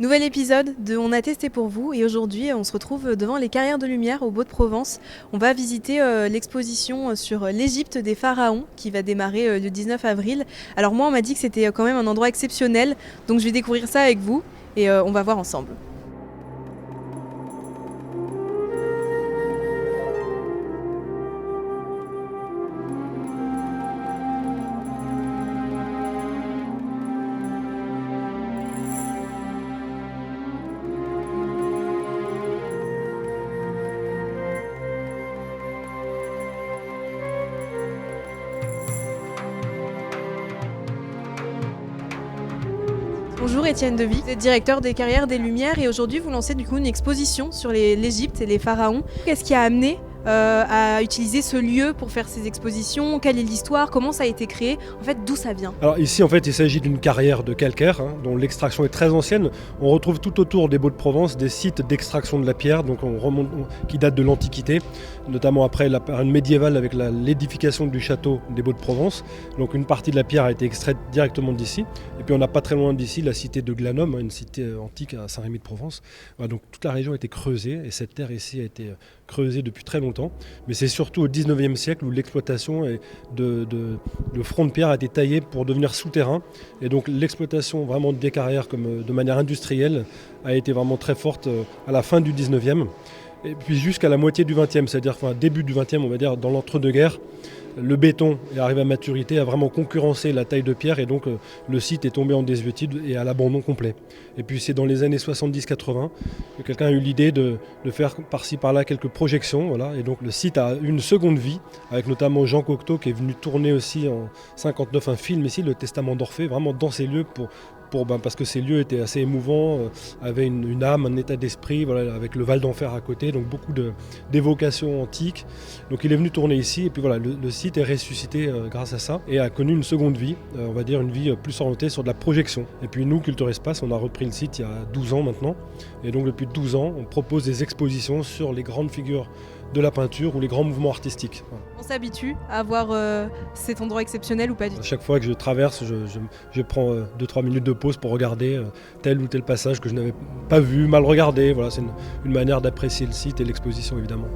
Nouvel épisode de On a testé pour vous et aujourd'hui on se retrouve devant les carrières de lumière au Beau-de-Provence. On va visiter l'exposition sur l'Égypte des pharaons qui va démarrer le 19 avril. Alors moi on m'a dit que c'était quand même un endroit exceptionnel, donc je vais découvrir ça avec vous et on va voir ensemble. Bonjour Étienne Devy, vous êtes directeur des carrières des Lumières et aujourd'hui vous lancez du coup une exposition sur l'Égypte et les pharaons. Qu'est-ce qui a amené à utiliser ce lieu pour faire ces expositions? Quelle est l'histoire? Comment ça a été créé? En fait, d'où ça vient? Alors ici en fait il s'agit d'une carrière de calcaire dont l'extraction est très ancienne. On retrouve tout autour des Beaux-de-Provence des sites d'extraction de la pierre donc qui datent de l'Antiquité, notamment après la période médiévale avec l'édification du château des Beaux-de-Provence. Donc une partie de la pierre a été extraite directement d'ici. Et puis on n'a pas très loin d'ici la cité de Glanum, une cité antique à Saint-Rémy-de-Provence. Voilà, donc toute la région a été creusée et cette terre ici a été creusée depuis très longtemps. Mais c'est surtout au 19e siècle où l'exploitation de front de pierre a été taillé pour devenir souterrain. Et donc l'exploitation vraiment des carrières de manière industrielle a été vraiment très forte à la fin du 19e. Et puis jusqu'à la moitié du 20e, c'est-à-dire début du 20e, on va dire dans l'entre-deux-guerres, le béton est arrivé à maturité, a vraiment concurrencé la taille de pierre et donc le site est tombé en désuétude et à l'abandon complet. Et puis c'est dans les années 70-80 que quelqu'un a eu l'idée de faire par-ci par-là quelques projections. Voilà. Et donc le site a eu une seconde vie, avec notamment Jean Cocteau qui est venu tourner aussi en 59 un film ici, Le Testament d'Orphée, vraiment dans ces lieux parce que ces lieux étaient assez émouvants, avaient une âme, un état d'esprit, voilà, avec le Val d'Enfer à côté, donc beaucoup d'évocations antiques. Donc il est venu tourner ici et puis voilà, le site est ressuscité grâce à ça et a connu une seconde vie, on va dire une vie plus orientée sur de la projection. Et puis nous, Culture Espace, on a repris le site il y a 12 ans maintenant et donc depuis 12 ans, on propose des expositions sur les grandes figures de la peinture ou les grands mouvements artistiques. Voilà. On s'habitue à voir cet endroit exceptionnel ou pas du tout? À chaque fois que je traverse, je prends 2-3 minutes de pause pour regarder tel ou tel passage que je n'avais pas vu, mal regardé. Voilà, c'est une manière d'apprécier le site et l'exposition évidemment.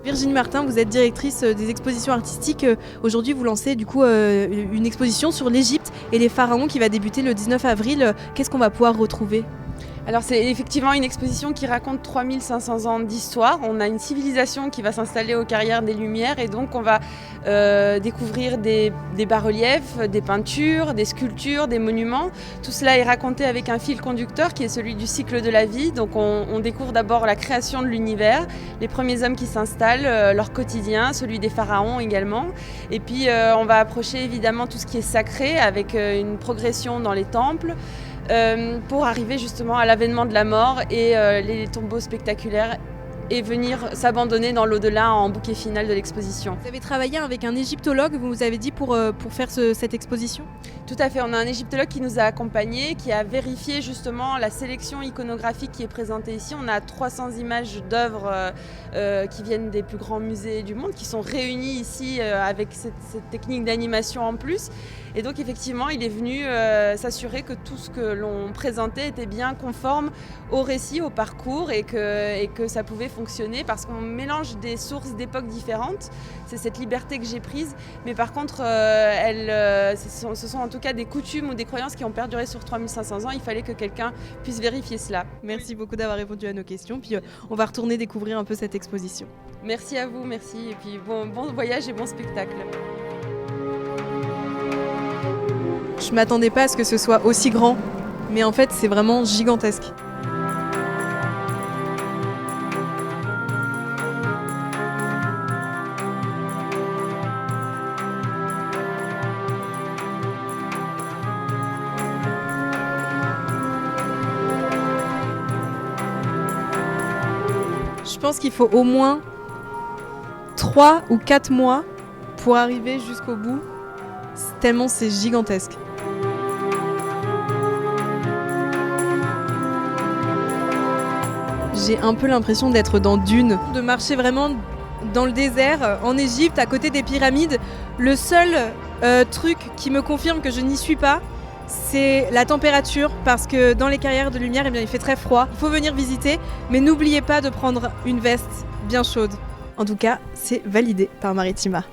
Virginie Martin, vous êtes directrice des expositions artistiques. Aujourd'hui, vous lancez du coup une exposition sur l'Égypte et les pharaons qui va débuter le 19 avril. Qu'est-ce qu'on va pouvoir retrouver? Alors c'est effectivement une exposition qui raconte 3500 ans d'histoire. On a une civilisation qui va s'installer aux carrières des Lumières et donc on va découvrir des bas-reliefs, des peintures, des sculptures, des monuments. Tout cela est raconté avec un fil conducteur qui est celui du cycle de la vie. Donc on découvre d'abord la création de l'univers, les premiers hommes qui s'installent, leur quotidien, celui des pharaons également. Et puis on va approcher évidemment tout ce qui est sacré avec une progression dans les temples. Pour arriver justement à l'avènement de la mort et les tombeaux spectaculaires et venir s'abandonner dans l'au-delà en bouquet final de l'exposition. Vous avez travaillé avec un égyptologue, vous nous avez dit, pour faire cette exposition? Tout à fait, on a un égyptologue qui nous a accompagnés, qui a vérifié justement la sélection iconographique qui est présentée ici. On a 300 images d'œuvres qui viennent des plus grands musées du monde, qui sont réunies ici avec cette technique d'animation en plus. Et donc effectivement, il est venu s'assurer que tout ce que l'on présentait était bien conforme au récit, au parcours et que ça pouvait fonctionner parce qu'on mélange des sources d'époques différentes. C'est cette liberté que j'ai prise. Mais par contre, ce sont en tout cas des coutumes ou des croyances qui ont perduré sur 3500 ans. Il fallait que quelqu'un puisse vérifier cela. Merci beaucoup d'avoir répondu à nos questions. Puis on va retourner découvrir un peu cette exposition. Merci à vous, merci. Et puis bon voyage et bon spectacle. Je m'attendais pas à ce que ce soit aussi grand, mais en fait c'est vraiment gigantesque. Je pense qu'il faut au moins 3 ou 4 mois pour arriver jusqu'au bout, tellement c'est gigantesque. J'ai un peu l'impression d'être dans Dune, de marcher vraiment dans le désert, en Égypte, à côté des pyramides. Le seul truc qui me confirme que je n'y suis pas, c'est la température, parce que dans les carrières de lumière, eh bien, il fait très froid. Il faut venir visiter, mais n'oubliez pas de prendre une veste bien chaude. En tout cas, c'est validé par Maritima.